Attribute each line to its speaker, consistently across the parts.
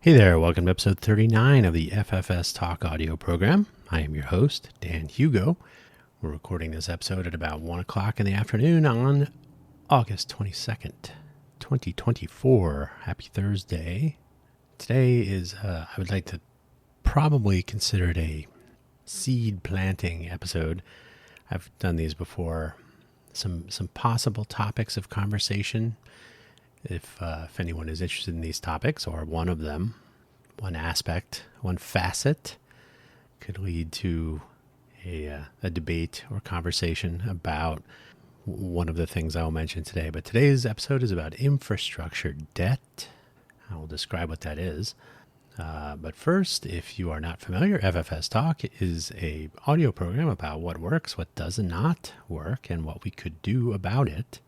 Speaker 1: Hey there, welcome to episode 39 of the FFS Talk audio program. I am your host, Dan Hugo. We're recording this episode at about 1 o'clock in the afternoon on August 22nd, 2024. Happy Thursday. Today is, I would like to probably consider it a seed planting episode. I've done these before. Some possible topics of conversation. If anyone is interested in these topics, or one of them, one aspect, one facet, could lead to a debate or conversation about one of the things I will mention today. But today's episode is about infrastructure debt. I will describe what that is. But first, if you are not familiar, FFS Talk is a audio program about what works, what does not work, and what we could do about it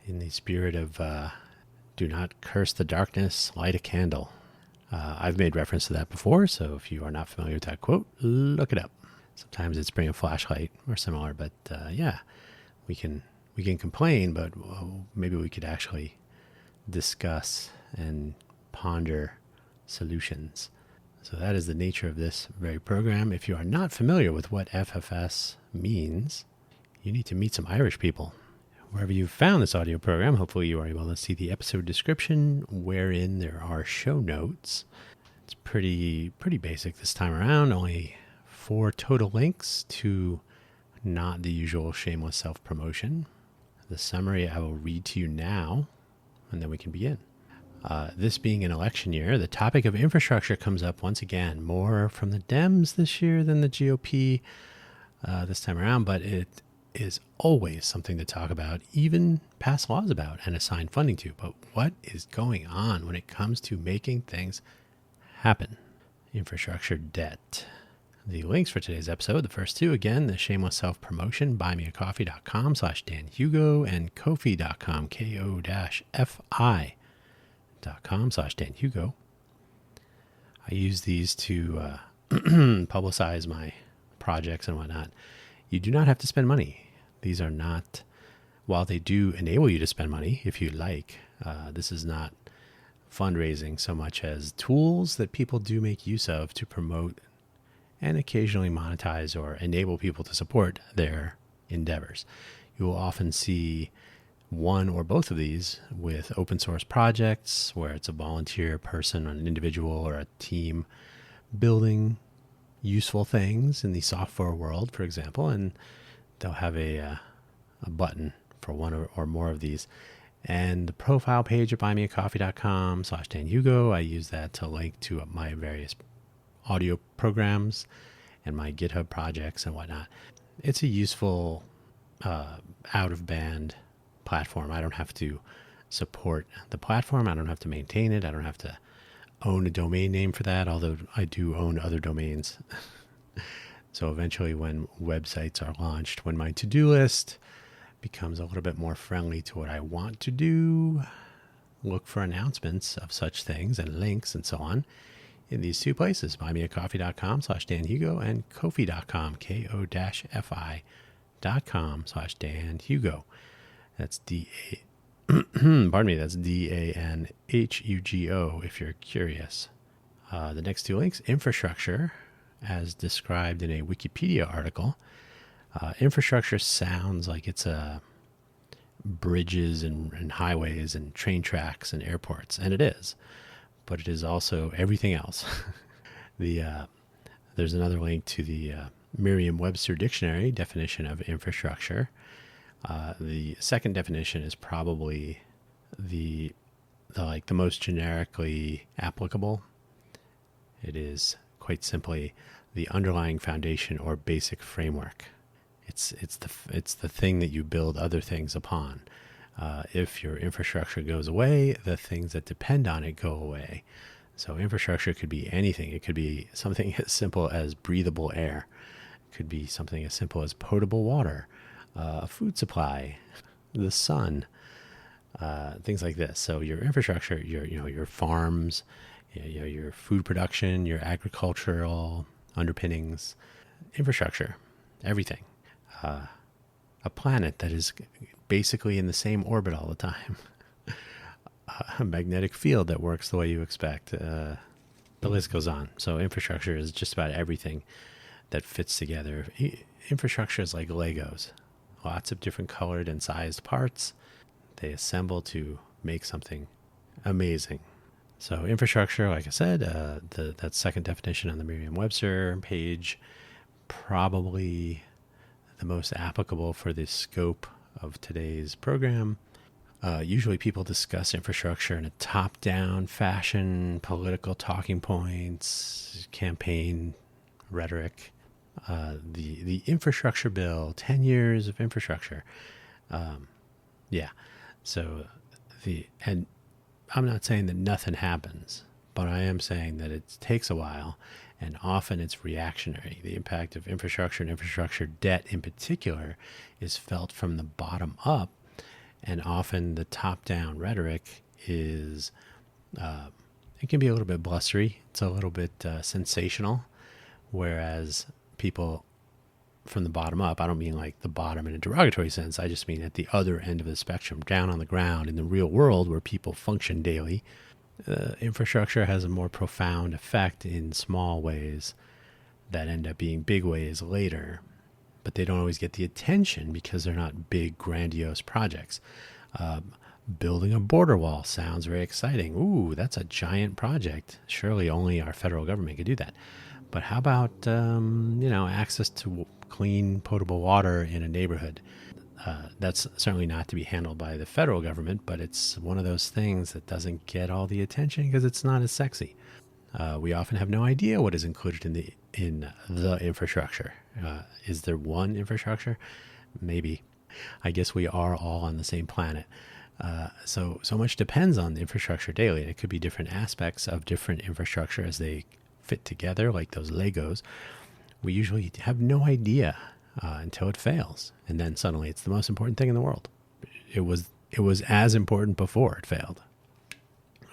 Speaker 1: in the spirit of do not curse the darkness, light a candle. I've made reference to that before, so if you are not familiar with that quote, look it up. Sometimes it's bring a flashlight or similar, but yeah, we can complain, but maybe we could actually discuss and ponder solutions. So that is the nature of this very program. If you are not familiar with what FFS means, you need to meet some Irish people. Wherever you found this audio program, hopefully you are able to see the episode description wherein there are show notes. It's pretty basic this time around. Only 4 total links to not the usual shameless self-promotion. The summary I will read to you now, and then we can begin. This being an election year, the topic of infrastructure comes up once again, more from the Dems this year than the GOP this time around, but it is always something to talk about, even pass laws about and assign funding to. But what is going on when it comes to making things happen? Infrastructure debt. The links for today's episode, the first 2, again, the shameless self-promotion, buymeacoffee.com/DanHugo and Ko-fi.com, ko-fi.com/DanHugo. I use these to publicize my projects and whatnot. You do not have to spend money. These are not, while they do enable you to spend money if you like, this is not fundraising so much as tools that people do make use of to promote and occasionally monetize or enable people to support their endeavors. You will often see one or both of these with open source projects where it's a volunteer person, an individual, or a team building useful things in the software world, for example, and they'll have a button for one or more of these. And the profile page at buymeacoffee.com/DanHugo, I use that to link to my various audio programs and my GitHub projects and whatnot. It's a useful out-of-band platform. I don't have to support the platform. I don't have to maintain it. I don't have to own a domain name for that, although I do own other domains. So eventually when websites are launched, when my to-do list becomes a little bit more friendly to what I want to do, look for announcements of such things and links and so on in these 2 places, buymeacoffee.com/DanHugo and Ko-fi.com, ko-fi.com/DanHugo. That's that's DANHUGO if you're curious. The next 2 links, infrastructure, as described in a Wikipedia article. Infrastructure sounds like it's bridges and highways and train tracks and airports, and it is, but it is also everything else. There's another link to the Merriam-Webster dictionary definition of infrastructure. The second definition is probably the most generically applicable. It is quite simply the underlying foundation or basic framework. It's the thing that you build other things upon. If your infrastructure goes away, the things that depend on it go away. So infrastructure could be anything. It could be something as simple as breathable air. It could be something as simple as potable water, a food supply, the sun, things like this. So your infrastructure, your farms, your food production, your agricultural underpinnings, infrastructure, everything. A planet that is basically in the same orbit all the time. A magnetic field that works the way you expect. the list goes on. So infrastructure is just about everything that fits together. Infrastructure is like Legos, lots of different colored and sized parts. They assemble to make something amazing. So infrastructure, like I said, that second definition on the Merriam-Webster page, probably the most applicable for the scope of today's program. Usually people discuss infrastructure in a top-down fashion, political talking points, campaign rhetoric. The infrastructure bill, 10 years of infrastructure. Yeah. So and I'm not saying that nothing happens, but I am saying that it takes a while, and often it's reactionary. The impact of infrastructure and infrastructure debt in particular is felt from the bottom up, and often the top-down rhetoric is, it can be a little bit blustery. It's a little bit sensational, whereas people from the bottom up, I don't mean like the bottom in a derogatory sense. I just mean at the other end of the spectrum, down on the ground in the real world where people function daily. Infrastructure has a more profound effect in small ways that end up being big ways later, but they don't always get the attention because they're not big, grandiose projects. Building a border wall sounds very exciting. Ooh, that's a giant project. Surely only our federal government could do that. But how about, access to clean, potable water in a neighborhood? That's certainly not to be handled by the federal government, but it's one of those things that doesn't get all the attention because it's not as sexy. We often have no idea what is included in the infrastructure. Is there one infrastructure? Maybe. I guess we are all on the same planet. So much depends on the infrastructure daily. It could be different aspects of different infrastructure as they fit together, like those Legos. We usually have no idea until it fails, and then suddenly it's the most important thing in the world. It was as important before it failed.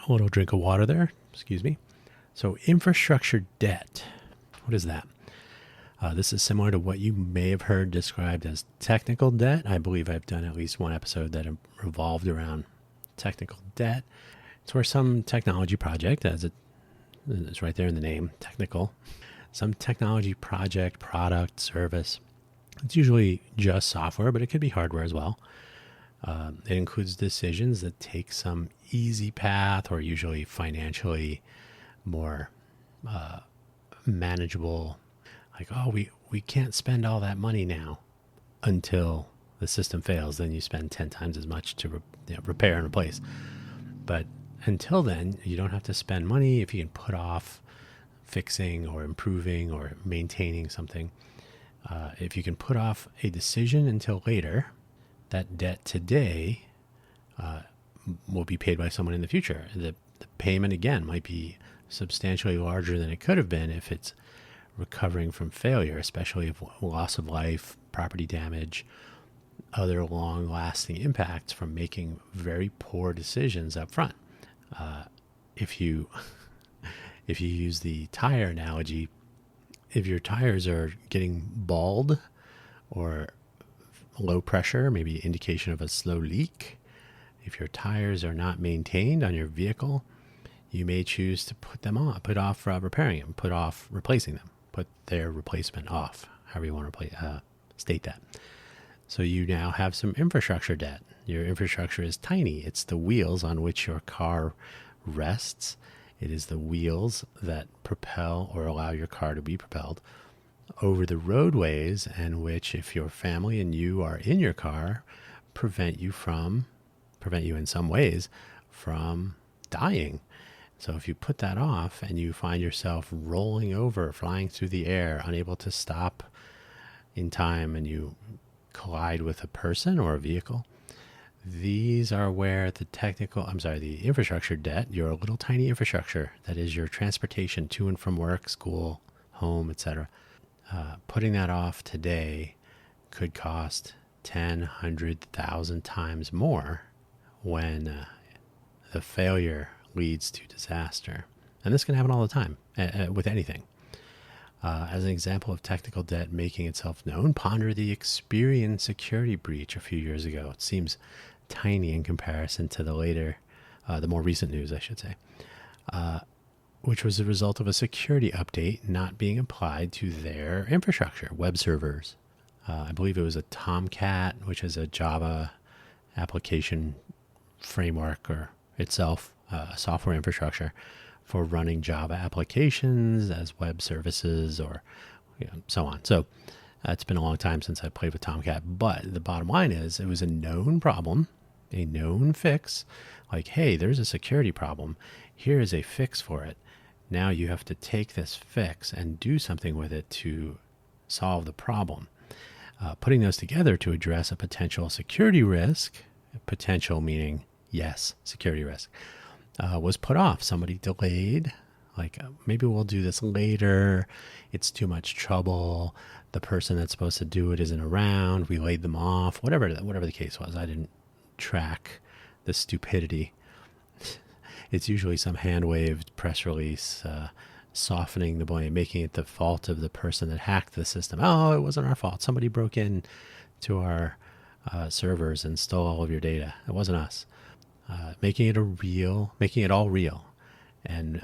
Speaker 1: A little drink of water there, excuse me. So infrastructure debt, what is that? This is similar to what you may have heard described as technical debt. I believe I've done at least one episode that revolved around technical debt. It's where some technology project, as it's right there in the name, technical, some technology project, product, service. It's usually just software, but it could be hardware as well. It includes decisions that take some easy path or usually financially more manageable. Like, we can't spend all that money now until the system fails. Then you spend 10 times as much to repair and replace. But until then, you don't have to spend money if you can put off fixing or improving or maintaining something. If you can put off a decision until later, that debt today will be paid by someone in the future. The payment, again, might be substantially larger than it could have been if it's recovering from failure, especially if loss of life, property damage, other long-lasting impacts from making very poor decisions up front. If you use the tire analogy, if your tires are getting bald or low pressure, maybe indication of a slow leak, if your tires are not maintained on your vehicle, you may choose to put off repairing them, put off replacing them, put their replacement off, however you want to state that. So you now have some infrastructure debt. Your infrastructure is tiny. It's the wheels on which your car rests. It is the wheels that propel or allow your car to be propelled over the roadways, and which, if your family and you are in your car, prevent you in some ways from dying. So if you put that off and you find yourself rolling over, flying through the air, unable to stop in time, and you collide with a person or a vehicle, these are where the infrastructure debt, your little tiny infrastructure, that is your transportation to and from work, school, home, etc. Putting that off today could cost 10, 100,000 times more when the failure leads to disaster. And this can happen all the time with anything. As an example of technical debt making itself known, ponder the Experian security breach a few years ago. It seems tiny in comparison to the more recent news, I should say. which was the result of a security update not being applied to their infrastructure, web servers. I believe it was a Tomcat, which is a Java application framework or itself, software infrastructure for running Java applications as web services or so on. So it's been a long time since I played with Tomcat, but the bottom line is it was a known problem, a known fix. Like, hey, there's a security problem. Here is a fix for it. Now you have to take this fix and do something with it to solve the problem. Putting those together to address a potential security risk, potential meaning yes, security risk, was put off. Somebody delayed, like maybe we'll do this later. It's too much trouble. The person that's supposed to do it isn't around. We laid them off. Whatever the case was, I didn't track the stupidity. It's usually some hand-waved press release softening the blame, making it the fault of the person that hacked the system. Oh, it wasn't our fault. Somebody broke in to our servers and stole all of your data. It wasn't us. Making it all real and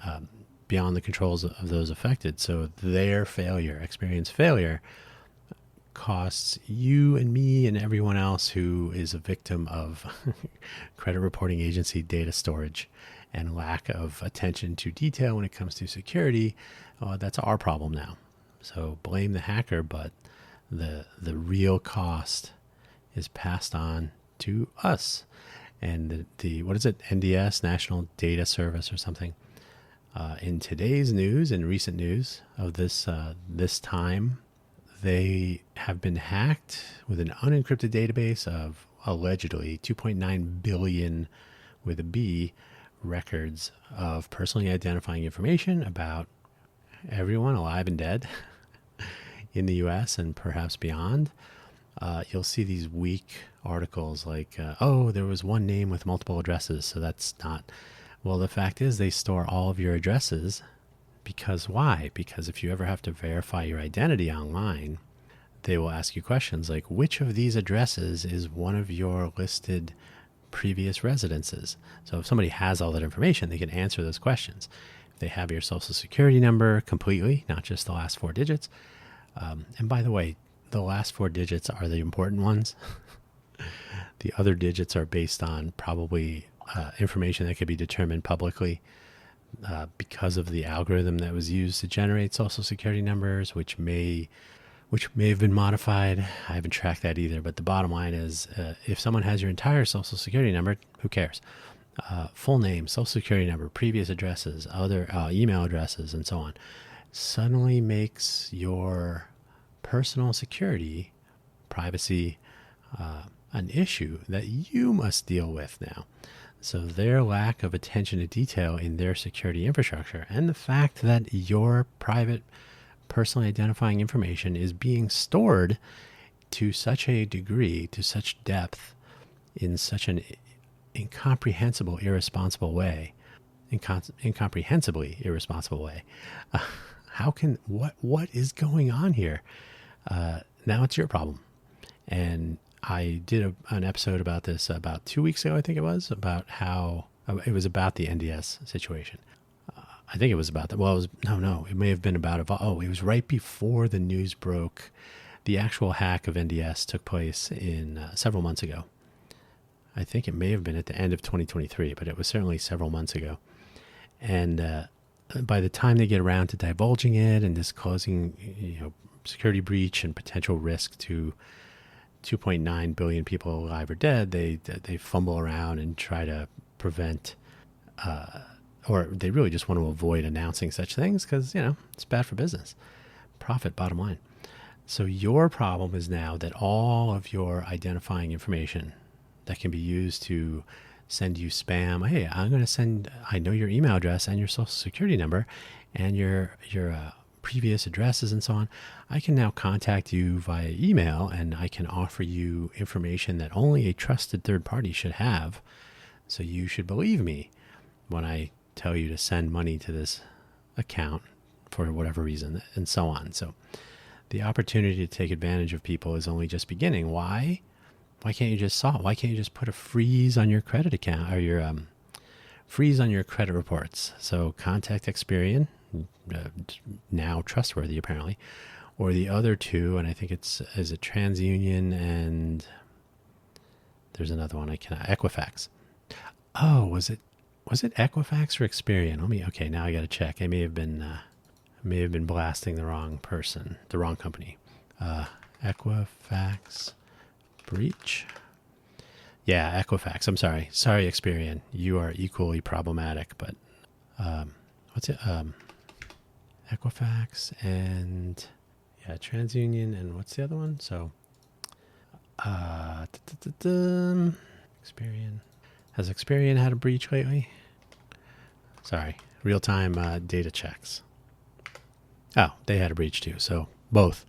Speaker 1: beyond the controls of those affected. So their experienced failure, costs you and me and everyone else who is a victim of credit reporting agency data storage and lack of attention to detail when it comes to security. That's our problem now. So blame the hacker, but the real cost is passed on to us. And the what is it, NDS, National Data Service or something, in today's news, in recent news of this time, they have been hacked with an unencrypted database of allegedly 2.9 billion with a B records of personally identifying information about everyone alive and dead in the US and perhaps beyond. You'll see these weak articles like, there was one name with multiple addresses, so that's not. Well, the fact is they store all of your addresses. Because why? Because if you ever have to verify your identity online, they will ask you questions like, which of these addresses is one of your listed previous residences? So if somebody has all that information, they can answer those questions. If they have your social security number completely, not just the last 4 digits. And by the way, the last 4 digits are the important ones. The other digits are based on probably information that could be determined publicly. Because of the algorithm that was used to generate social security numbers, which may have been modified. I haven't tracked that either, but the bottom line is if someone has your entire social security number, who cares? Full name, social security number, previous addresses, other email addresses, and so on, suddenly makes your personal security, privacy, an issue that you must deal with now. So their lack of attention to detail in their security infrastructure and the fact that your private personally identifying information is being stored to such a degree, to such depth, in such an incomprehensibly irresponsible way. What is going on here? Now it's your problem. And I did an episode about this about 2 weeks ago, I think it was, about how it was about the NDS situation. I think it was about that. Well, it may have been about it was right before the news broke. The actual hack of NDS took place in several months ago. I think it may have been at the end of 2023, but it was certainly several months ago. And by the time they get around to divulging it and disclosing, security breach and potential risk to 2.9 billion people alive or dead, they fumble around and try to prevent, or they really just want to avoid announcing such things because, it's bad for business. Profit, bottom line. So your problem is now that all of your identifying information that can be used to send you spam, hey, I know your email address and your social security number and your previous addresses and so on. I can now contact you via email and I can offer you information that only a trusted third party should have. So you should believe me when I tell you to send money to this account for whatever reason and so on. So the opportunity to take advantage of people is only just beginning. Why? Why can't you just solve? Why can't you just put a freeze on your credit account or your freeze on your credit reports. So contact Experian, now trustworthy apparently, or the other two, and I think is it TransUnion and there's another one Equifax. Oh, was it Equifax or Experian? Okay, now I got to check. I may have been blasting the wrong person, the wrong company. Equifax breach. Yeah, Equifax. I'm sorry. Sorry, Experian. You are equally problematic, but what's it? Equifax and TransUnion and what's the other one? So Experian. Has Experian had a breach lately? Sorry, real-time data checks. Oh, they had a breach too, so both.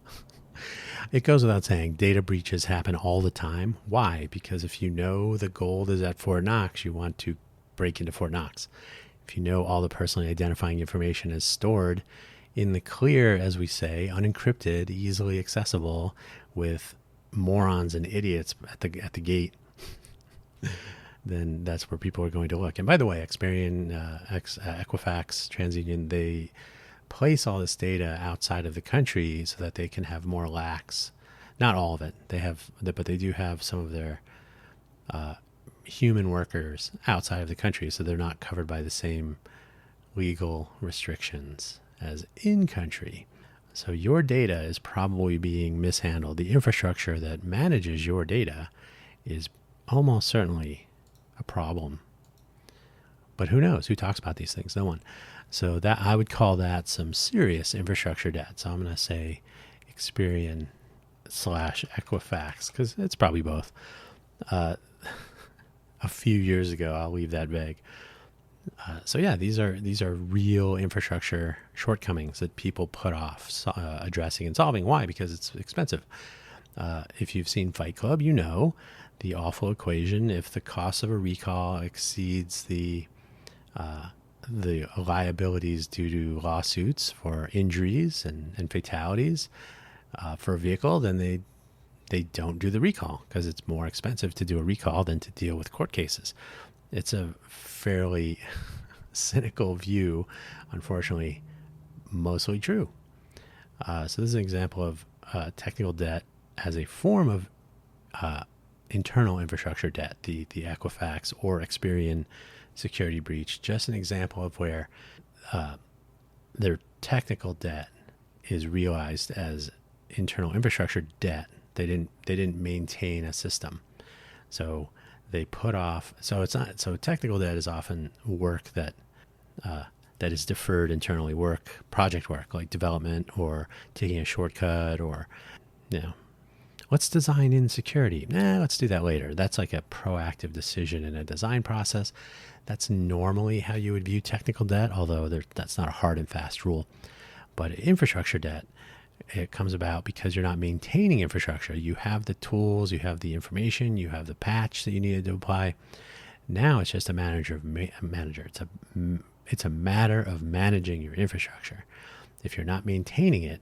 Speaker 1: It goes without saying, data breaches happen all the time. Why? Because if you know the gold is at Fort Knox, you want to break into Fort Knox. If you know all the personally identifying information is stored in the clear, as we say, unencrypted, easily accessible, with morons and idiots at the gate, then that's where people are going to look. And by the way, Experian, Equifax, TransUnion, they place all this data outside of the country so that they can have more lax. Not all of it. But they do have some of their human workers outside of the country, so they're not covered by the same legal restrictions as in country. So your data is probably being mishandled. The infrastructure that manages your data is almost certainly a problem. But who knows? Who talks about these things? No one. So that I would call that some serious infrastructure debt. So I'm going to say Experian / Equifax, because it's probably both. A few years ago, I'll leave that vague. These are real infrastructure shortcomings that people put off addressing and solving. Why? Because it's expensive. If you've seen Fight Club, you know the awful equation. If the cost of a recall exceeds the liabilities due to lawsuits for injuries and fatalities for a vehicle, then they don't do the recall because it's more expensive to do a recall than to deal with court cases. It's a fairly cynical view, unfortunately, mostly true. So this is an example of technical debt as a form of internal infrastructure debt, the Equifax or Experian security breach. Just an example of where their technical debt is realized as internal infrastructure debt. They didn't maintain a system, so they put off. So it's not. So technical debt is often work that is deferred internally, project work like development or taking a shortcut, or let's design in security. Let's do that later. That's like a proactive decision in a design process. That's normally how you would view technical debt, although that's not a hard and fast rule. But infrastructure debt, it comes about because you're not maintaining infrastructure. You have the tools, you have the information, you have the patch that you needed to apply. Now it's just a manager. It's a matter of managing your infrastructure. If you're not maintaining it,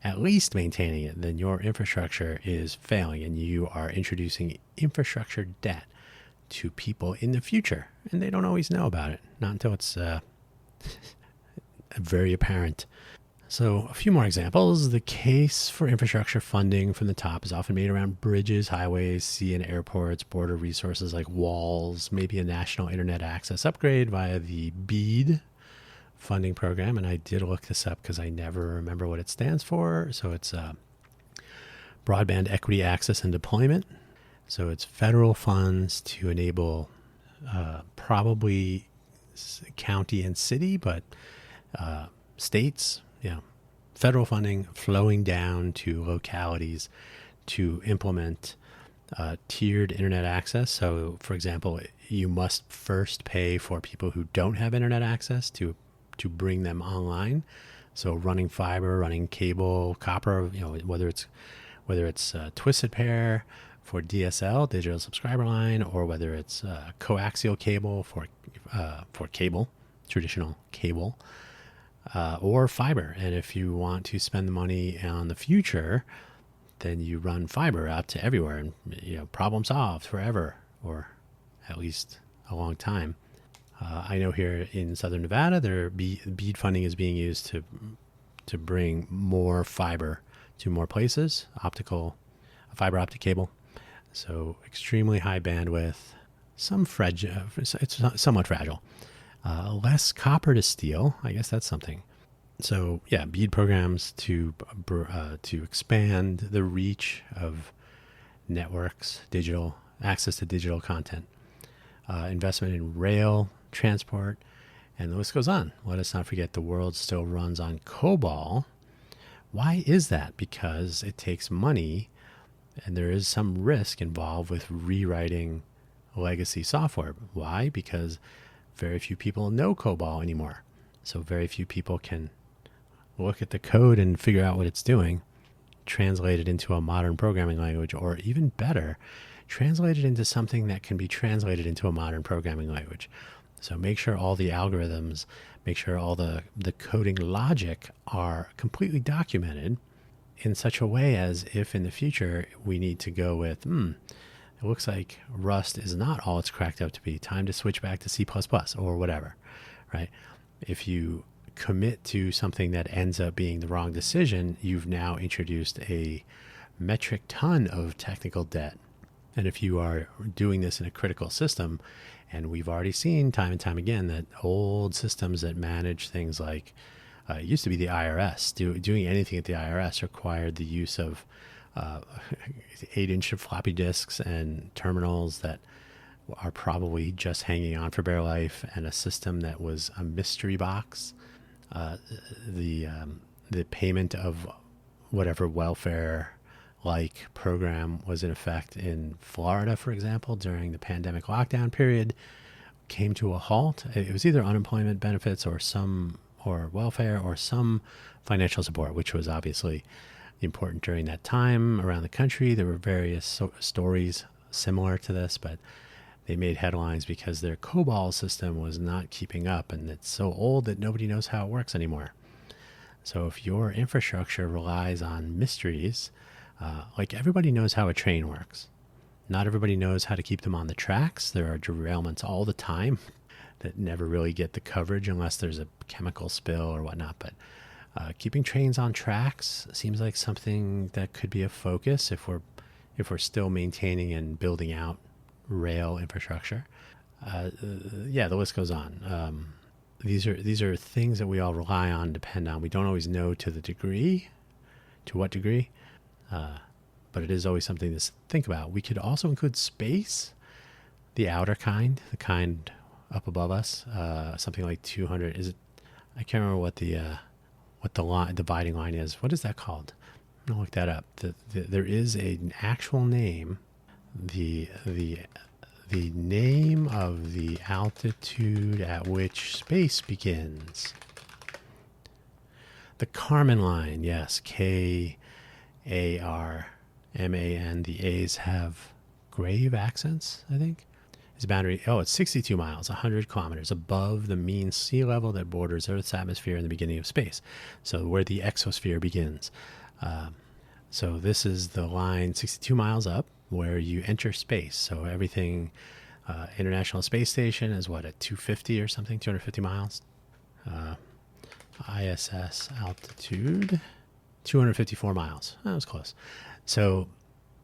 Speaker 1: at least maintaining it, then your infrastructure is failing and you are introducing infrastructure debt to people in the future. And they don't always know about it, not until it's very apparent. So a few more examples. The case for infrastructure funding from the top is often made around bridges, highways, sea and airports, border resources like walls, maybe a national internet access upgrade via the BEAD funding program. And I did look this up because I never remember what it stands for. So it's Broadband Equity Access and Deployment. So it's federal funds to enable probably county and city, but states, federal funding flowing down to localities to implement tiered internet access. So, for example, you must first pay for people who don't have internet access to bring them online. So, running fiber, running cable, copper, whether it's twisted pair for DSL, digital subscriber line, or whether it's coaxial cable for cable, traditional cable. Or fiber. And if you want to spend the money on the future, then you run fiber out to everywhere and, problem solved forever, or at least a long time. I know here in Southern Nevada, BEAD funding is being used to bring more fiber to more places, fiber optic cable. So extremely high bandwidth, it's somewhat fragile. Less copper to steel. I guess that's something. So yeah, BEAD programs to expand the reach of networks, digital access to digital content, investment in rail transport, and the list goes on. Let us not forget the world still runs on COBOL. Why is that? Because it takes money, and there is some risk involved with rewriting legacy software. Why? Because very few people know COBOL anymore. So very few people can look at the code and figure out what it's doing, translate it into a modern programming language, or even better, translate it into something that can be translated into a modern programming language. So make sure all the algorithms, make sure all the coding logic are completely documented in such a way as if in the future we need to go with, it looks like Rust is not all it's cracked up to be. Time to switch back to C++ or whatever, right? If you commit to something that ends up being the wrong decision, you've now introduced a metric ton of technical debt. And if you are doing this in a critical system, and we've already seen time and time again that old systems that manage things like, it used to be the IRS, doing anything at the IRS required the use of 8-inch floppy disks and terminals that are probably just hanging on for bare life, and a system that was a mystery box. The payment of whatever welfare-like program was in effect in Florida, for example, during the pandemic lockdown period, came to a halt. It was either unemployment benefits or welfare or some financial support, which was obviously important during that time around the country. There were various stories similar to this, but they made headlines because their COBOL system was not keeping up, and it's so old that nobody knows how it works anymore. So if your infrastructure relies on mysteries, like everybody knows how a train works. Not everybody knows how to keep them on the tracks. There are derailments all the time that never really get the coverage unless there's a chemical spill or whatnot. But keeping trains on tracks seems like something that could be a focus if we're still maintaining and building out rail infrastructure. The list goes on. These are things that we all rely on, depend on. We don't always know to what degree, but it is always something to think about. We could also include space, the outer kind, the kind up above us, something like 200. Is it? I can't remember what the dividing line is. What is that called? I'm gonna look that up. There is an actual name. The name of the altitude at which space begins. The Kármán line, yes, Karman. The A's have grave accents, I think. Its boundary, it's 62 miles, 100 kilometers above the mean sea level that borders Earth's atmosphere in the beginning of space. So where the exosphere begins. So this is the line 62 miles up where you enter space. So everything, International Space Station is at 250 or something, 250 miles. ISS altitude, 254 miles. That was close. So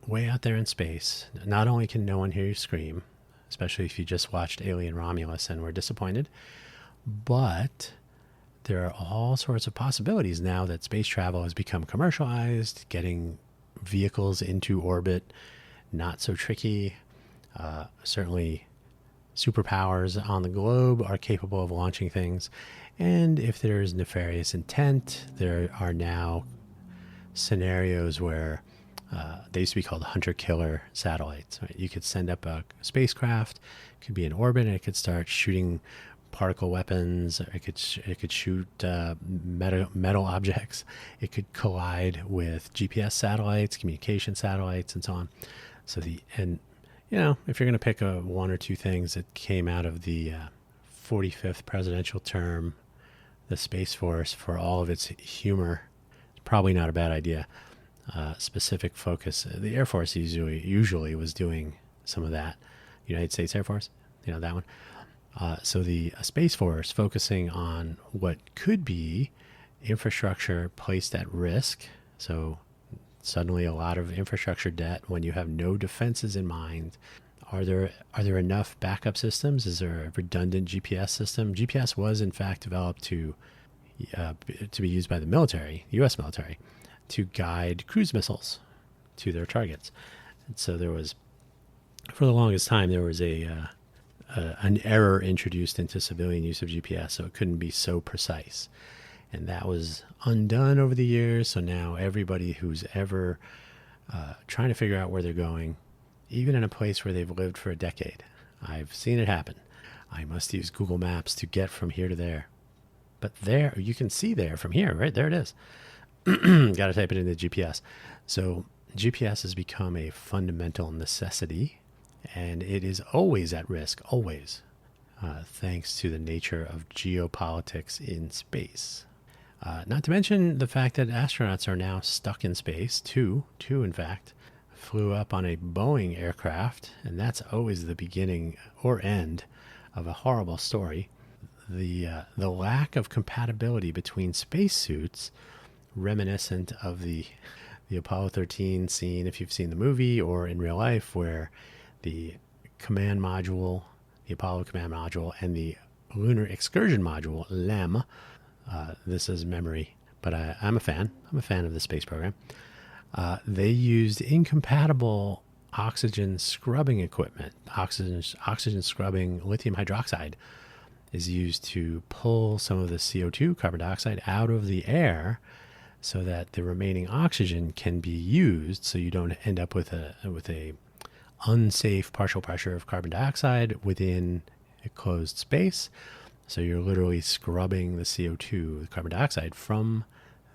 Speaker 1: way out there in space, not only can no one hear you scream, especially if you just watched Alien Romulus and were disappointed, but there are all sorts of possibilities now that space travel has become commercialized, getting vehicles into orbit, not so tricky. Certainly superpowers on the globe are capable of launching things. And if there's nefarious intent, there are now scenarios where they used to be called hunter-killer satellites. Right? You could send up a spacecraft, it could be in orbit, and it could start shooting particle weapons. It could shoot metal objects. It could collide with GPS satellites, communication satellites, and so on. So if you're going to pick one or two things that came out of the 45th presidential term, the Space Force, for all of its humor, it's probably not a bad idea. Specific focus. The Air Force usually was doing some of that. United States Air Force, that one. So the Space Force focusing on what could be infrastructure placed at risk. So suddenly a lot of infrastructure debt when you have no defenses in mind. Are there enough backup systems? Is there a redundant GPS system? GPS was in fact developed to be used by the military, U.S. military, to guide cruise missiles to their targets. And so there was, for the longest time, there was an error introduced into civilian use of GPS, so it couldn't be so precise. And that was undone over the years. So now everybody who's ever trying to figure out where they're going, even in a place where they've lived for a decade, I've seen it happen. I must use Google Maps to get from here to there. But there, you can see there from here, right? There it is. Got to type it into GPS. So GPS has become a fundamental necessity, and it is always at risk, always, thanks to the nature of geopolitics in space. Not to mention the fact that astronauts are now stuck in space. Two, in fact, flew up on a Boeing aircraft, and that's always the beginning or end of a horrible story. The lack of compatibility between spacesuits, reminiscent of the Apollo 13 scene, if you've seen the movie or in real life, where the command module, the Apollo command module, and the lunar excursion module, LEM, this is memory, but I'm a fan. I'm a fan of the space program. They used incompatible oxygen scrubbing equipment. Oxygen scrubbing lithium hydroxide is used to pull some of the CO2, carbon dioxide, out of the air so that the remaining oxygen can be used, so you don't end up with a unsafe partial pressure of carbon dioxide within a closed space. So you're literally scrubbing the CO2, the carbon dioxide, from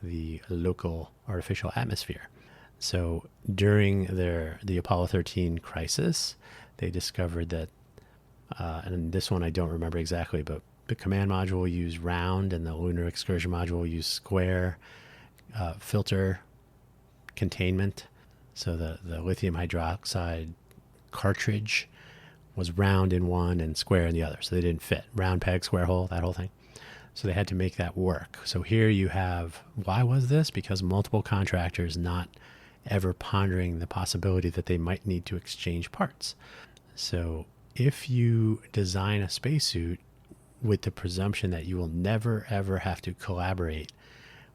Speaker 1: the local artificial atmosphere. So during the Apollo 13 crisis, they discovered that, and this one I don't remember exactly, but the command module used round and the lunar excursion module used square filter containment. So the lithium hydroxide cartridge was round in one and square in the other. So they didn't fit. Round peg, square hole, that whole thing. So they had to make that work. So here you have, why was this? Because multiple contractors not ever pondering the possibility that they might need to exchange parts. So if you design a spacesuit with the presumption that you will never ever have to collaborate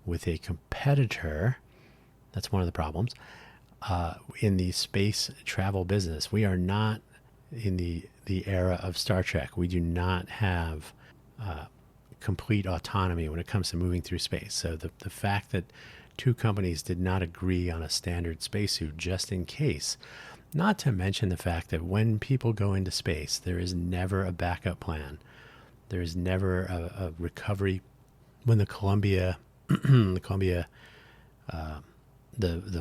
Speaker 1: with a competitor, that's one of the problems. In the space travel business, we are not in the era of Star Trek. We do not have complete autonomy when it comes to moving through space. So the fact that two companies did not agree on a standard spacesuit just in case, not to mention the fact that when people go into space, there is never a backup plan. There is never a recovery. When the Columbia, the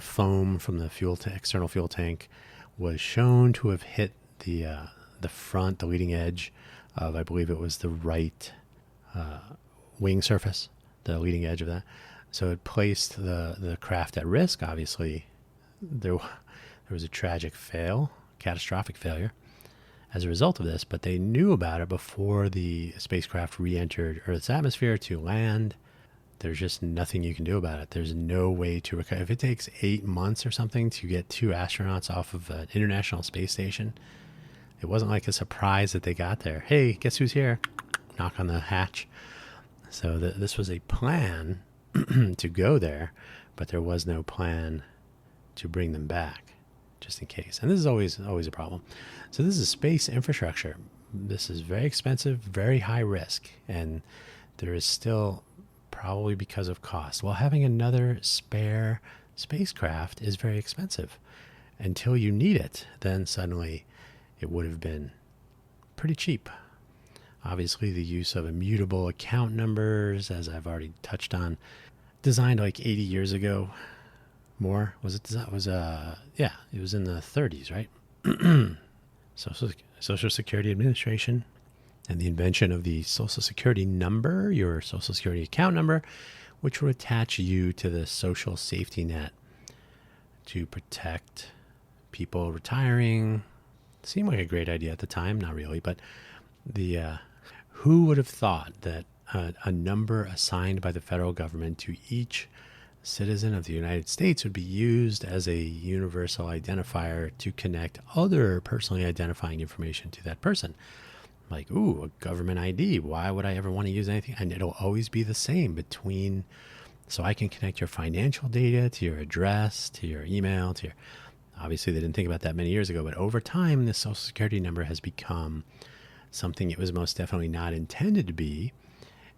Speaker 1: foam from the external fuel tank was shown to have hit the front, the leading edge of, I believe it was the right wing surface, the leading edge of that. So it placed the craft at risk. Obviously, there was a tragic catastrophic failure as a result of this, but they knew about it before the spacecraft re-entered Earth's atmosphere to land. There's just nothing you can do about it. There's no way to recover. If it takes 8 months or something to get 2 astronauts off of an International Space Station, it wasn't like a surprise that they got there. Hey, guess who's here? Knock on the hatch. So this was a plan to go there, but there was no plan to bring them back, just in case. And this is always a problem. So this is space infrastructure. This is very expensive, very high risk, and there is still, probably because of cost, well, having another spare spacecraft is very expensive. Until you need it, then suddenly it would have been pretty cheap. Obviously, the use of immutable account numbers, as I've already touched on, designed like 80 years ago. More was it? It was it was in the 30s, right? Social Security Administration, and the invention of the Social Security number, your Social Security account number, which would attach you to the social safety net to protect people retiring. Seemed like a great idea at the time, not really, but the Who would have thought that a number assigned by the federal government to each citizen of the United States would be used as a universal identifier to connect other personally identifying information to that person? Like, ooh, a government ID. Why would I ever want to use anything? And it'll always be the same between, so I can connect your financial data to your address, to your email, to your, obviously they didn't think about that many years ago, but over time, the Social Security number has become something it was most definitely not intended to be.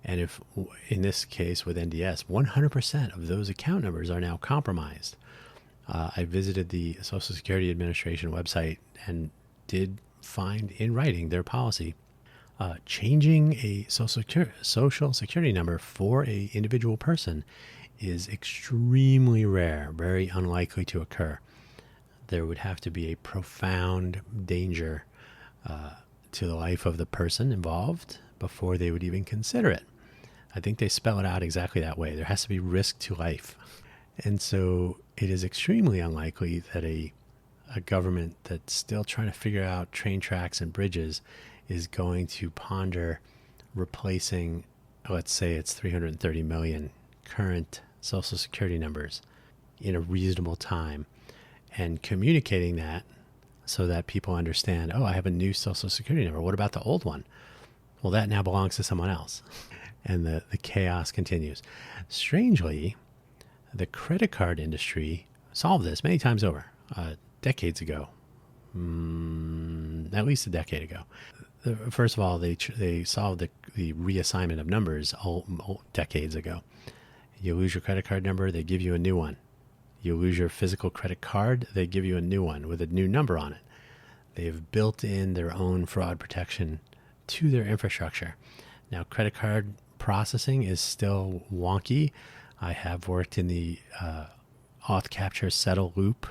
Speaker 1: And if, in this case with NDS, 100% of those account numbers are now compromised. I visited the Social Security Administration website and did find in writing their policy. Changing a social security number for a individual person is extremely rare, very unlikely to occur. There would have to be a profound danger to the life of the person involved before they would even consider it. I think they spell it out exactly that way. There has to be risk to life. And so it is extremely unlikely that a government that's still trying to figure out train tracks and bridges is going to ponder replacing, let's say it's 330 million current Social Security numbers in a reasonable time, and communicating that so that people understand, oh, I have a new Social Security number. What about the old one? Well, that now belongs to someone else. And the chaos continues. Strangely, the credit card industry solved this many times over, decades ago, at least a decade ago. First of all, they solved the reassignment of numbers decades ago. You lose your credit card number, they give you a new one. You lose your physical credit card, they give you a new one with a new number on it. They've built in their own fraud protection to their infrastructure. Now, credit card processing is still wonky. I have worked in the auth capture settle loop,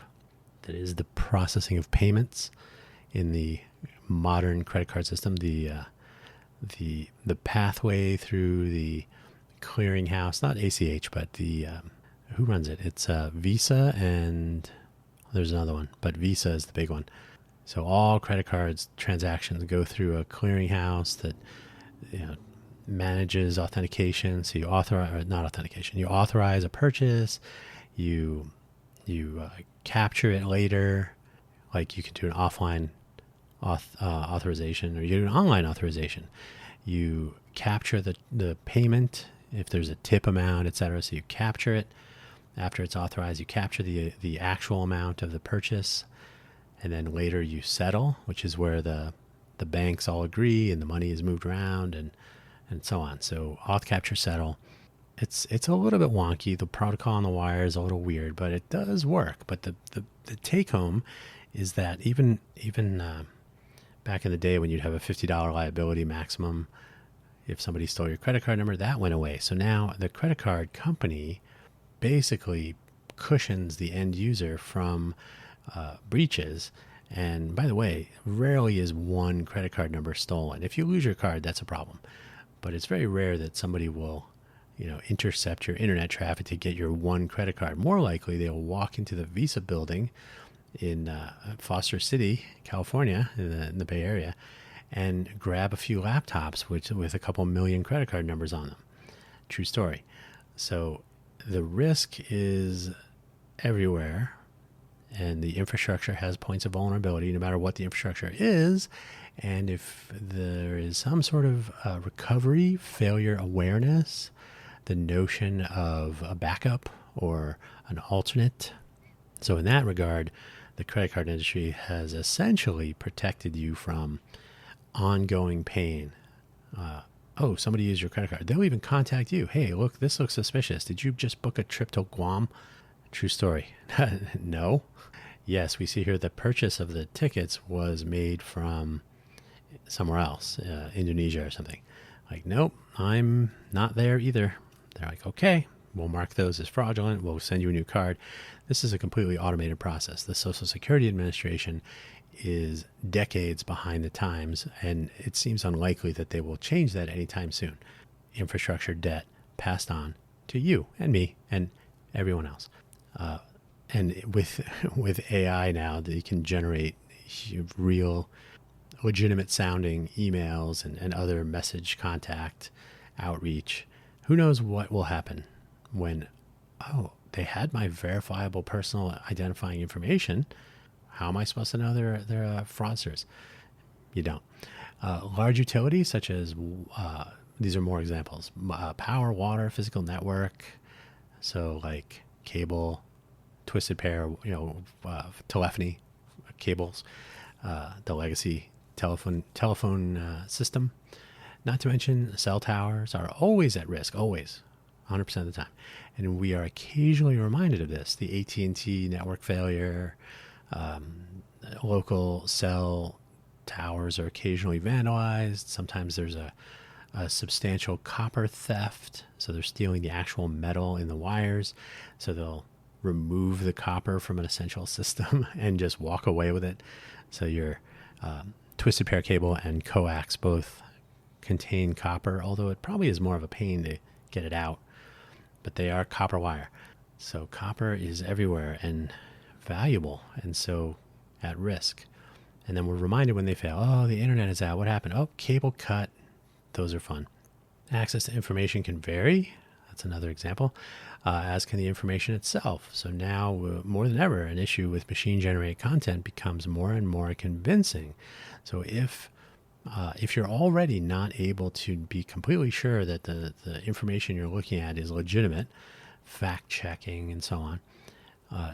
Speaker 1: that is the processing of payments in the modern credit card system. The pathway through the clearinghouse, not ACH, but the who runs it? It's Visa, and there's another one, but Visa is the big one. So all credit cards transactions go through a clearinghouse that manages authentication. So you you authorize a purchase, you capture it later, like you can do an offline authorization, or you do an online authorization. You capture the payment if there's a tip amount, etc. So you capture it after it's authorized. You capture the actual amount of the purchase, and then later you settle, which is where the banks all agree and the money is moved around and so on. So auth capture settle. It's a little bit wonky. The protocol on the wire is a little weird, but it does work. But the take home is that even back in the day when you'd have a $50 liability maximum if somebody stole your credit card number, that went away. So now the credit card company basically cushions the end user from breaches. And by the way, rarely is one credit card number stolen. If you lose your card, that's a problem. But it's very rare that somebody will intercept your internet traffic to get your one credit card. More likely, they'll walk into the Visa building in Foster City, California, in the Bay Area, and grab a few laptops with a couple million credit card numbers on them. True story. So the risk is everywhere, and the infrastructure has points of vulnerability no matter what the infrastructure is. And if there is some sort of recovery, failure awareness, the notion of a backup or an alternate. So in that regard, the credit card industry has essentially protected you from ongoing pain. Oh, somebody used your credit card. They'll even contact you. Hey, look, this looks suspicious. Did you just book a trip to Guam? True story. No. Yes, we see here the purchase of the tickets was made from somewhere else, Indonesia or something. Like, nope, I'm not there either. They're like, okay, we'll mark those as fraudulent. We'll send you a new card. This is a completely automated process. The Social Security Administration is decades behind the times, and it seems unlikely that they will change that anytime soon. Infrastructure debt passed on to you and me and everyone else. And with AI now, that you can generate real legitimate sounding emails and other message contact outreach. Who knows what will happen when, oh, they had my verifiable personal identifying information. How am I supposed to know they're fraudsters? You don't. Large utilities such as, these are more examples, power, water, physical network. So like cable, twisted pair, telephony cables, the legacy telephone system. Not to mention cell towers are always at risk, always, 100% of the time. And we are occasionally reminded of this. The AT&T network failure, local cell towers are occasionally vandalized. Sometimes there's a substantial copper theft. So they're stealing the actual metal in the wires. So they'll remove the copper from an essential system and just walk away with it. So your twisted pair cable and coax both contain copper, although it probably is more of a pain to get it out. But they are copper wire. So copper is everywhere and valuable, and so at risk. And then we're reminded when they fail, oh, the internet is out. What happened? Oh, cable cut. Those are fun. Access to information can vary. That's another example, as can the information itself. So now, more than ever, an issue with machine-generated content becomes more and more convincing. So if you're already not able to be completely sure that the information you're looking at is legitimate, fact-checking and so on,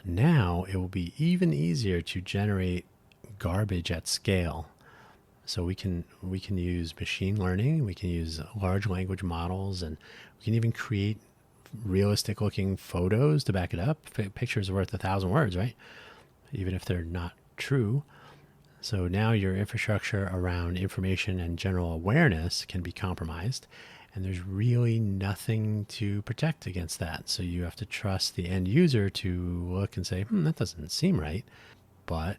Speaker 1: now it will be even easier to generate garbage at scale. So we can use machine learning, we can use large language models, and we can even create realistic looking photos to back it up. Pictures are worth 1,000 words, right? Even if they're not true. So now your infrastructure around information and general awareness can be compromised, and there's really nothing to protect against that. So you have to trust the end user to look and say, that doesn't seem right. But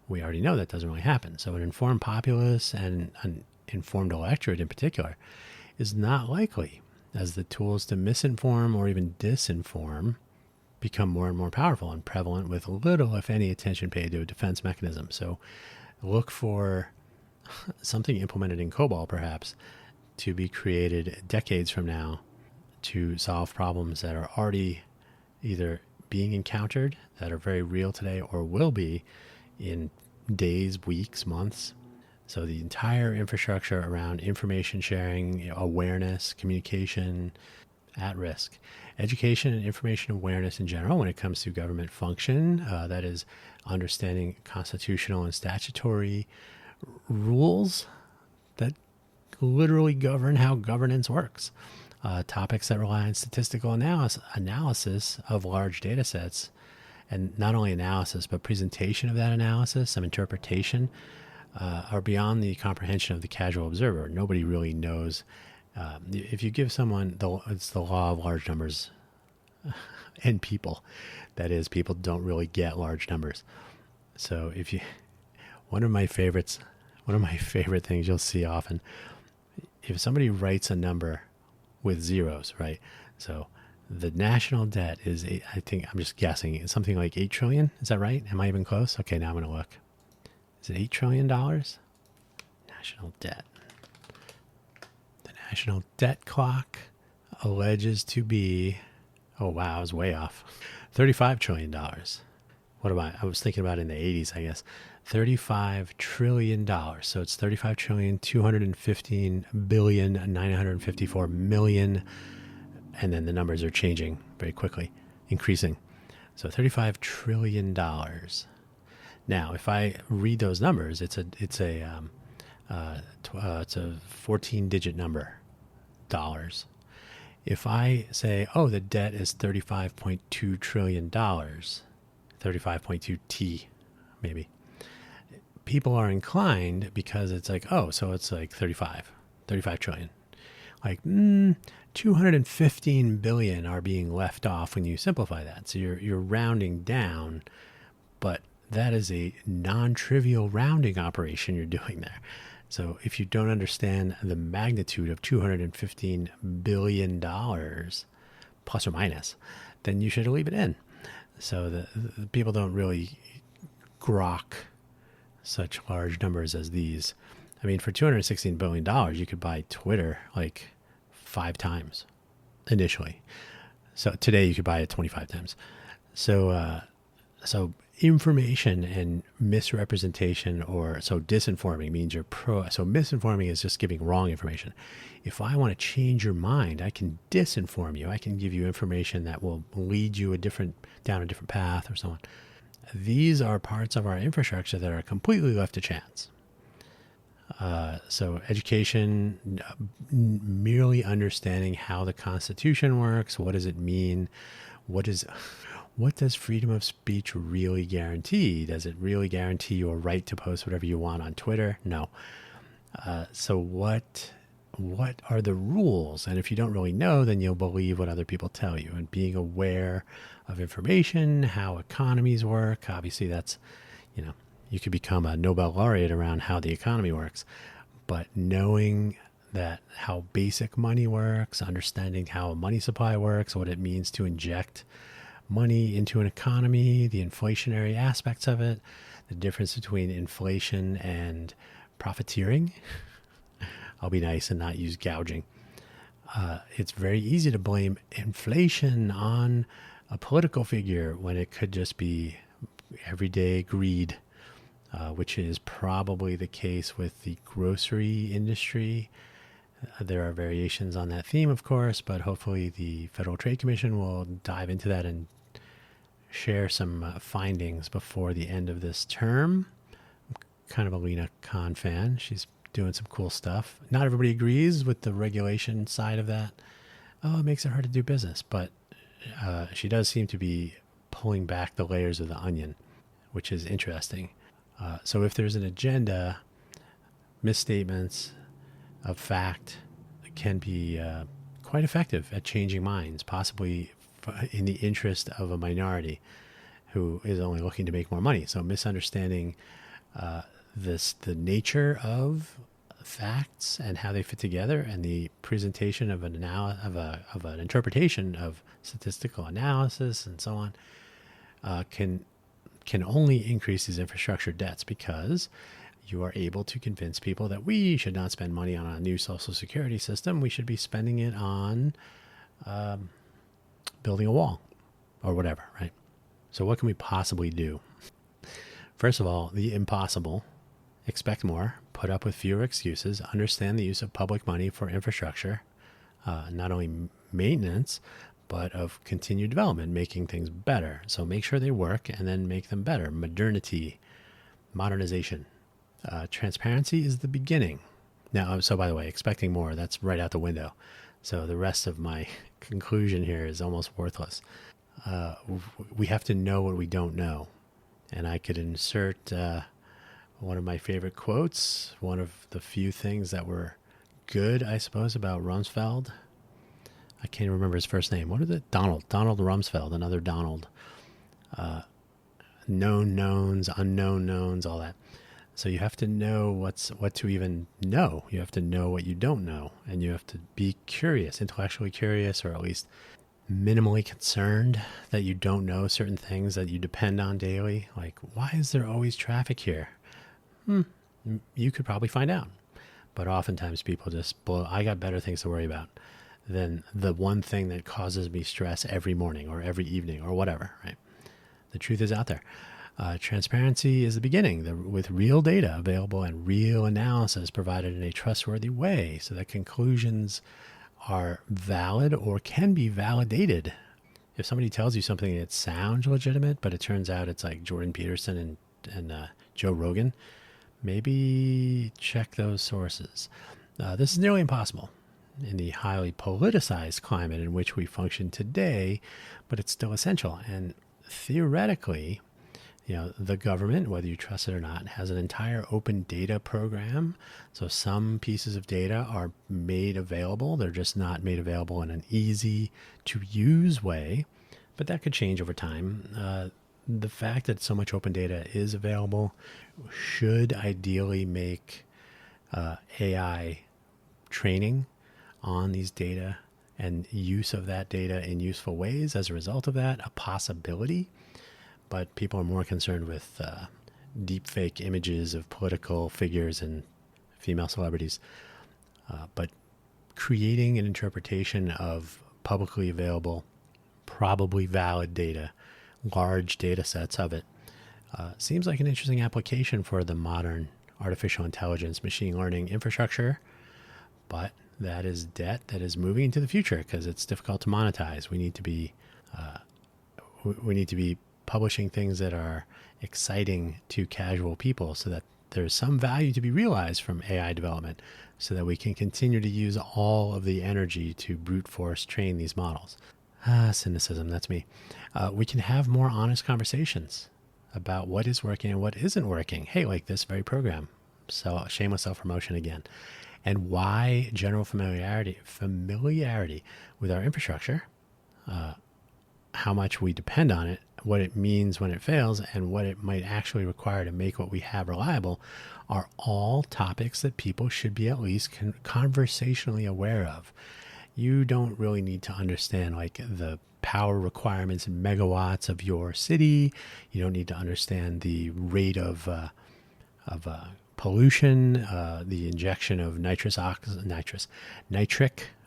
Speaker 1: we already know that doesn't really happen. So an informed populace and an informed electorate in particular is not likely, as the tools to misinform or even disinform become more and more powerful and prevalent with little, if any, attention paid to a defense mechanism. So look for something implemented in COBOL, perhaps, to be created decades from now to solve problems that are already either being encountered, that are very real today, or will be in days, weeks, months. So the entire infrastructure around information sharing, awareness, communication, at risk. Education and information awareness in general when it comes to government function, that is understanding constitutional and statutory rules that literally govern how governance works. Topics that rely on statistical analysis of large data sets, and not only analysis, but presentation of that analysis, some interpretation, are beyond the comprehension of the casual observer. Nobody really knows. If you give someone, it's the law of large numbers and people. That is, people don't really get large numbers. So one of my favorite things you'll see often, if somebody writes a number with zeros, right? So the national debt is, I think, I'm just guessing, it's something like 8 trillion. Is that right? Am I even close? Okay, now I'm going to look. Is it $8 trillion? National debt. The national debt clock alleges to be, oh wow, I was way off. $35 trillion. What am I was thinking about in the 80s, I guess. $35 trillion. So it's 35,215,954,000,000. And then the numbers are changing very quickly, increasing. So $35 trillion. Now, if I read those numbers, it's a 14-digit number, dollars. If I say, oh, the debt is $35.2 trillion, 35.2 T, maybe, people are inclined, because it's like, oh, so it's like 35 trillion. Like, 215 billion are being left off when you simplify that. So you're rounding down, but that is a non-trivial rounding operation you're doing there. So if you don't understand the magnitude of $215 billion plus or minus, then you should leave it in. So the people don't really grok such large numbers as these. I mean, for $216 billion, you could buy Twitter like 5 times initially. So today you could buy it 25 times. So information and misrepresentation, or so disinforming means you're so misinforming is just giving wrong information. If I want to change your mind, I can disinform you. I can give you information that will lead you down a different path or so on. These are parts of our infrastructure that are completely left to chance. So education, merely understanding how the Constitution works, what does it mean? What does freedom of speech really guarantee? Does it really guarantee you a right to post whatever you want on Twitter? No. So what are the rules? And if you don't really know, then you'll believe what other people tell you. And being aware of information, how economies work, obviously that's, you could become a Nobel laureate around how the economy works. But knowing that how basic money works, understanding how a money supply works, what it means to inject money into an economy, the inflationary aspects of it, the difference between inflation and profiteering. I'll be nice and not use gouging. It's very easy to blame inflation on a political figure when it could just be everyday greed, which is probably the case with the grocery industry. There are variations on that theme, of course, but hopefully the Federal Trade Commission will dive into that and share some findings before the end of this term. I'm kind of a Lena Khan fan. She's doing some cool stuff. Not everybody agrees with the regulation side of that. It makes it hard to do business, but she does seem to be pulling back the layers of the onion, which is interesting. So if there's an agenda, misstatements of fact can be quite effective at changing minds, possibly in the interest of a minority who is only looking to make more money. So misunderstanding the nature of facts and how they fit together, and the presentation of an interpretation of statistical analysis and so on, can only increase these infrastructure debts, because you are able to convince people that we should not spend money on a new social security system. We should be spending it on building a wall or whatever, right? So what can we possibly do? First of all, the impossible. Expect more, put up with fewer excuses, understand the use of public money for infrastructure, not only maintenance, but of continued development, making things better. So make sure they work and then make them better. Modernization. Transparency is the beginning. Now, so by the way, expecting more, that's right out the window. So the rest of my conclusion here is almost worthless. We have to know what we don't know. And I could insert one of my favorite quotes, one of the few things that were good, I suppose, about Rumsfeld. I can't remember his first name. What is it? Donald Rumsfeld, another Donald. Known knowns, unknown knowns, all that. So you have to know what to even know. You have to know what you don't know. And you have to be curious, intellectually curious, or at least minimally concerned that you don't know certain things that you depend on daily. Like, why is there always traffic here? You could probably find out. But oftentimes people just I got better things to worry about than the one thing that causes me stress every morning or every evening or whatever, right? The truth is out there. Transparency is the beginning, with real data available and real analysis provided in a trustworthy way, so that conclusions are valid or can be validated. If somebody tells you something that sounds legitimate, but it turns out it's like Jordan Peterson and Joe Rogan, maybe check those sources. This is nearly impossible in the highly politicized climate in which we function today, but it's still essential. And theoretically, the government, whether you trust it or not, has an entire open data program. So some pieces of data are made available. They're just not made available in an easy to use way, but that could change over time. The fact that so much open data is available should ideally make AI training on these data and use of that data in useful ways as a result of that a possibility. But people are more concerned with deep fake images of political figures and female celebrities, but creating an interpretation of publicly available, probably valid data, large data sets of it, seems like an interesting application for the modern artificial intelligence, machine learning infrastructure. But that is debt that is moving into the future because it's difficult to monetize. We need to be publishing things that are exciting to casual people so that there's some value to be realized from AI development so that we can continue to use all of the energy to brute force train these models. Cynicism, that's me. We can have more honest conversations about what is working and what isn't working. Hey, like this very program. So shameless self-promotion again. And why general familiarity with our infrastructure, how much we depend on it, what it means when it fails, and what it might actually require to make what we have reliable are all topics that people should be at least conversationally aware of. You don't really need to understand like the power requirements in megawatts of your city. You don't need to understand the rate of pollution, the injection of nitric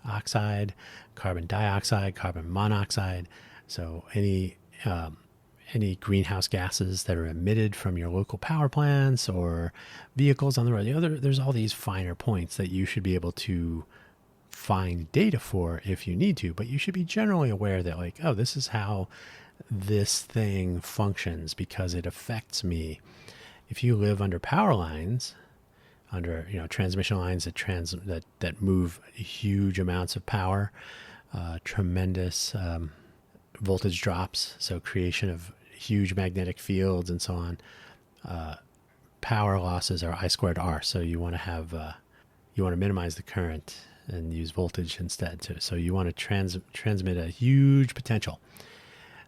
Speaker 1: oxide, carbon dioxide, carbon monoxide. So any greenhouse gases that are emitted from your local power plants or vehicles on the road. There's all these finer points that you should be able to find data for if you need to, but you should be generally aware that like, oh, this is how this thing functions because it affects me. If you live under power lines, under transmission lines that move huge amounts of power, tremendous voltage drops, so creation of huge magnetic fields and so on. Power losses are I squared R, so you want to minimize the current and use voltage instead too. So you want to transmit a huge potential.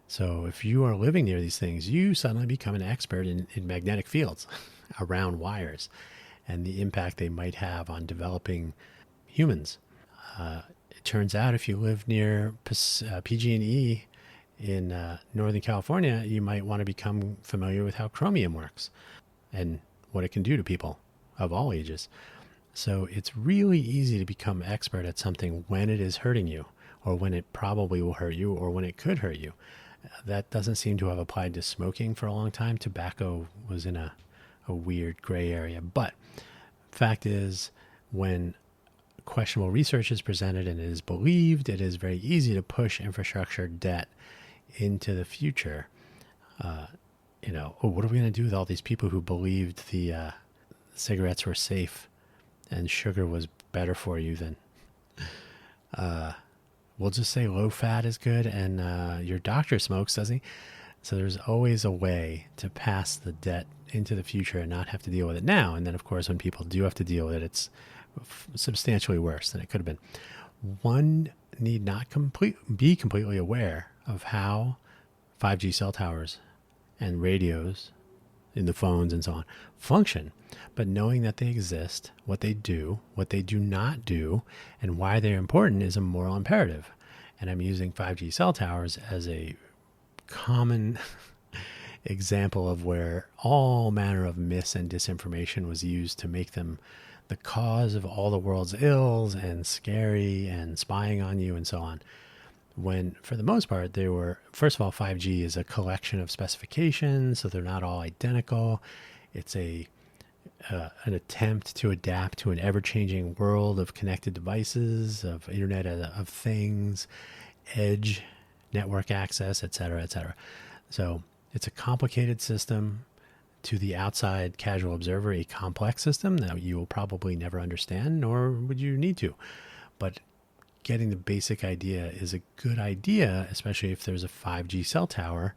Speaker 1: So if you are living near these things, you suddenly become an expert in magnetic fields around wires and the impact they might have on developing humans. It turns out if you live near PG&E in Northern California, you might want to become familiar with how chromium works and what it can do to people of all ages. So it's really easy to become expert at something when it is hurting you, or when it probably will hurt you, or when it could hurt you. That doesn't seem to have applied to smoking for a long time. Tobacco was in a weird gray area. But fact is, when questionable research is presented and it is believed, it is very easy to push infrastructure debt into the future. What are we going to do with all these people who believed the cigarettes were safe and sugar was better for you than we'll just say low fat is good and your doctor smokes, doesn't he? So there's always a way to pass the debt into the future and not have to deal with it now. And then, of course, when people do have to deal with it, it's substantially worse than it could have been. One need not be completely aware of how 5G cell towers and radios in the phones and so on function, but knowing that they exist, what they do not do, and why they're important is a moral imperative. And I'm using 5G cell towers as a common example of where all manner of mis and disinformation was used to make them the cause of all the world's ills and scary and spying on you and so on. When for the most part, they were, first of all, 5G is a collection of specifications, so they're not all identical. It's an attempt to adapt to an ever-changing world of connected devices, of Internet of Things, edge, network access, et cetera, et cetera. So it's a complicated system, to the outside casual observer, a complex system that you will probably never understand, nor would you need to. But getting the basic idea is a good idea, especially if there's a 5G cell tower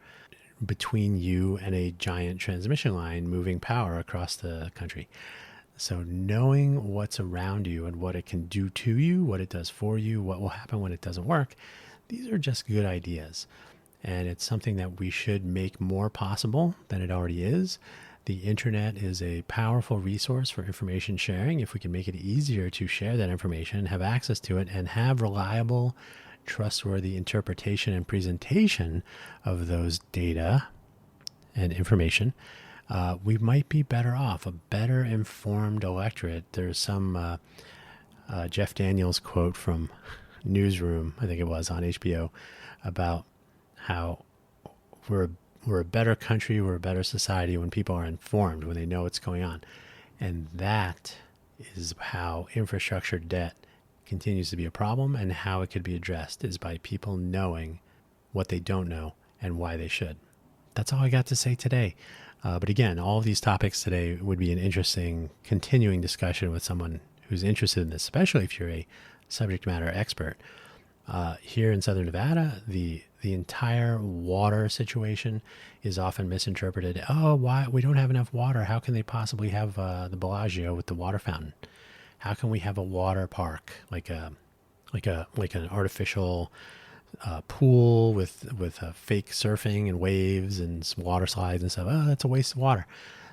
Speaker 1: between you and a giant transmission line moving power across the country. So knowing what's around you and what it can do to you, what it does for you, what will happen when it doesn't work, these are just good ideas. And it's something that we should make more possible than it already is. The internet is a powerful resource for information sharing. If we can make it easier to share that information, have access to it, and have reliable, trustworthy interpretation and presentation of those data and information, we might be better off, a better informed electorate. There's some Jeff Daniels quote from Newsroom, I think it was on HBO, about how we're a better country, we're a better society when people are informed, when they know what's going on. And that is how infrastructure debt continues to be a problem, and how it could be addressed is by people knowing what they don't know and why they should. That's all I got to say today. But again, all of these topics today would be an interesting continuing discussion with someone who's interested in this, especially if you're a subject matter expert. Here in Southern Nevada, the entire water situation is often misinterpreted. Oh, why we don't have enough water? How can they possibly have the Bellagio with the water fountain? How can we have a water park like an artificial pool with fake surfing and waves and water slides and stuff? Oh, that's a waste of water.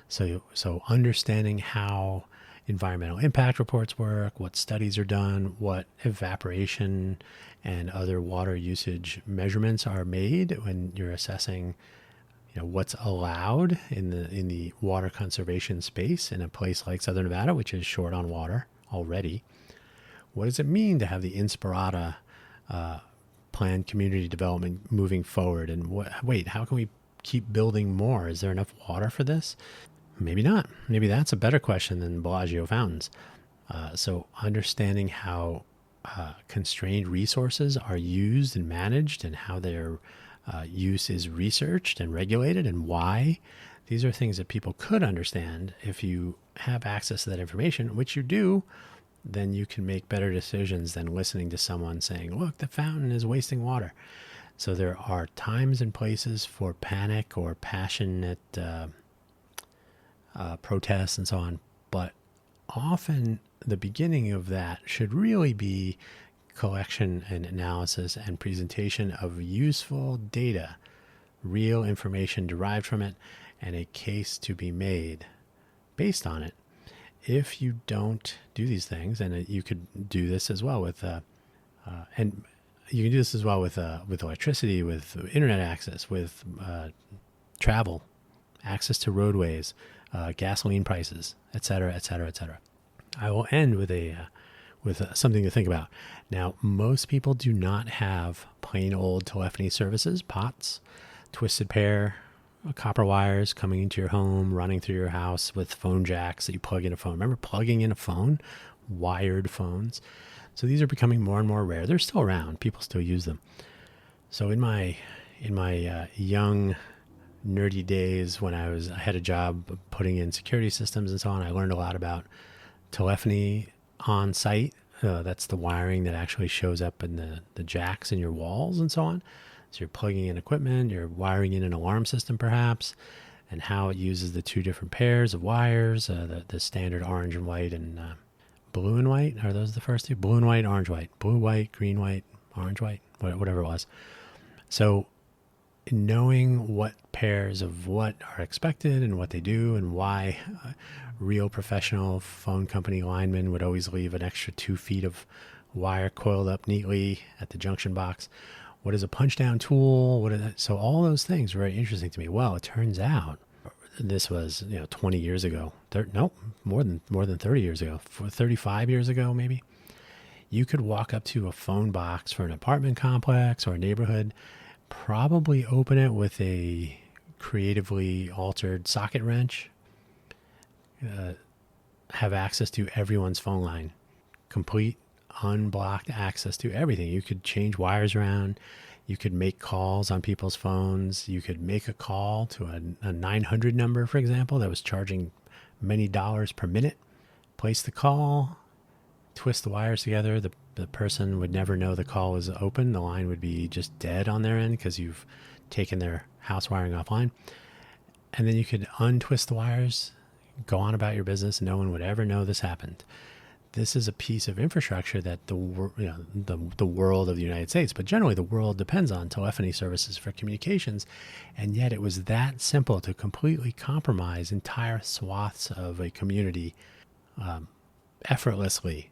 Speaker 1: So understanding how environmental impact reports work, what studies are done, what evaporation and other water usage measurements are made when you're assessing, what's allowed in the water conservation space in a place like Southern Nevada, which is short on water already. What does it mean to have the Inspirata planned community development moving forward? And how can we keep building more? Is there enough water for this? Maybe not. Maybe that's a better question than Bellagio fountains. So understanding how constrained resources are used and managed, and how their use is researched and regulated, and why. These are things that people could understand. If you have access to that information, which you do, then you can make better decisions than listening to someone saying, look, the fountain is wasting water. So there are times and places for panic or passionate protests and so on. But often the beginning of that should really be collection and analysis and presentation of useful data, real information derived from it, and a case to be made based on it. If you don't do these things, and you could do this as well with, and you can do this as well with electricity, with internet access, with travel, access to roadways, gasoline prices, et cetera, et cetera, et cetera. I will end with something to think about. Now, most people do not have plain old telephony services, POTS, twisted pair, copper wires coming into your home, running through your house with phone jacks that you plug in a phone. Remember plugging in a phone? Wired phones. So these are becoming more and more rare. They're still around. People still use them. So in my young nerdy days when I had a job putting in security systems and so on, I learned a lot about telephony on site. That's the wiring that actually shows up in the jacks in your walls and so on. So you're plugging in equipment, you're wiring in an alarm system perhaps, and how it uses the two different pairs of wires, the standard orange and white and blue and white. Are those the first two? Blue and white, orange, white. Blue, white, green, white, orange, white, whatever it was. So knowing what pairs of what are expected and what they do and why real professional phone company linemen would always leave an extra 2 feet of wire coiled up neatly at the junction box. What is a punch down tool? So all those things were very interesting to me. Well, it turns out this was 20 years ago. More than 30 years ago. 35 years ago maybe. You could walk up to a phone box for an apartment complex or a neighborhood, probably open it with a creatively altered socket wrench, have access to everyone's phone line, complete unblocked access to everything. You could change wires around. You could make calls on people's phones. You could make a call to a 900 number, for example, that was charging many dollars per minute. Place the call, twist the wires together. The person would never know the call was open. The line would be just dead on their end because you've taken their house wiring offline. And then you could untwist the wires, go on about your business. No one would ever know this happened. This is a piece of infrastructure that the world of the United States, but generally the world depends on telephony services for communications. And yet it was that simple to completely compromise entire swaths of a community effortlessly.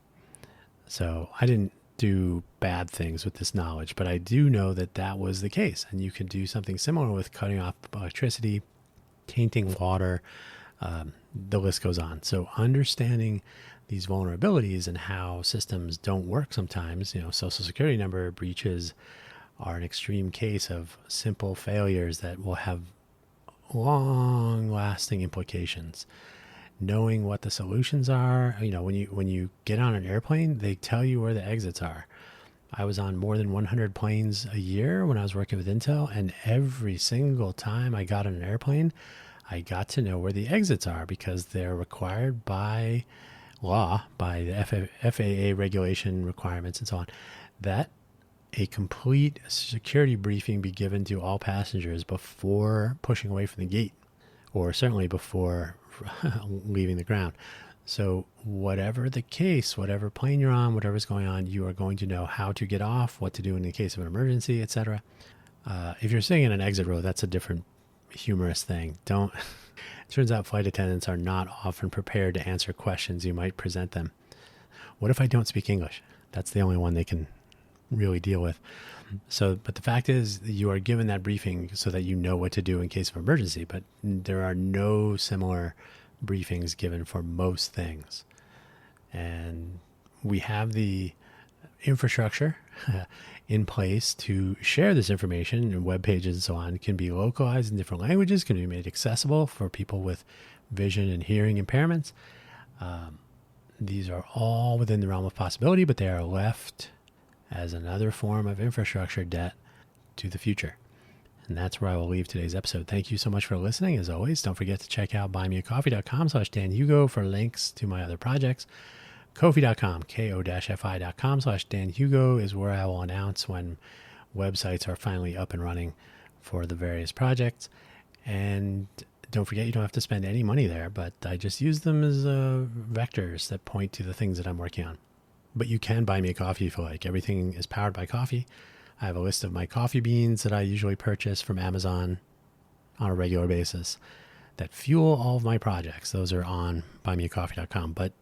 Speaker 1: So I didn't do bad things with this knowledge, but I do know that that was the case. And you can do something similar with cutting off electricity tainting water. The list goes on. So understanding these vulnerabilities and how systems don't work sometimes, Social Security number breaches are an extreme case of simple failures that will have long lasting implications. Knowing what the solutions are, when you get on an airplane, they tell you where the exits are. I was on more than 100 planes a year when I was working with Intel, and every single time I got on an airplane, I got to know where the exits are because they're required by law, by the FAA regulation requirements and so on, that a complete security briefing be given to all passengers before pushing away from the gate, or certainly before leaving the ground. So whatever the case, whatever plane you're on, whatever's going on, you are going to know how to get off, what to do in the case of an emergency, etc. If you're sitting in an exit row, that's a different humorous thing. It turns out flight attendants are not often prepared to answer questions you might present them. What if I don't speak English? That's the only one they can really deal with. But the fact is, you are given that briefing so that you know what to do in case of emergency, but there are no similar briefings given for most things. And we have the infrastructure in place to share this information, and web pages and so on can be localized in different languages, can be made accessible for people with vision and hearing impairments. These are all within the realm of possibility, but they are left as another form of infrastructure debt to the future. And that's where I will leave today's episode. Thank you so much for listening. As always, don't forget to check out buymeacoffee.com/DanHugo for links to my other projects. Ko-fi.com, ko-fi.com/DanHugo is where I will announce when websites are finally up and running for the various projects. And don't forget, you don't have to spend any money there, but I just use them as vectors that point to the things that I'm working on. But you can buy me a coffee if you like. Everything is powered by coffee. I have a list of my coffee beans that I usually purchase from Amazon on a regular basis that fuel all of my projects. Those are on buymeacoffee.com. But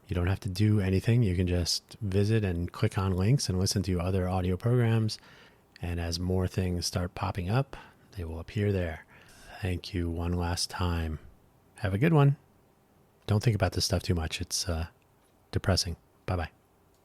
Speaker 1: you don't have to do anything. You can just visit and click on links and listen to other audio programs. And as more things start popping up, they will appear there. Thank you one last time. Have a good one. Don't think about this stuff too much. It's depressing. Bye-bye.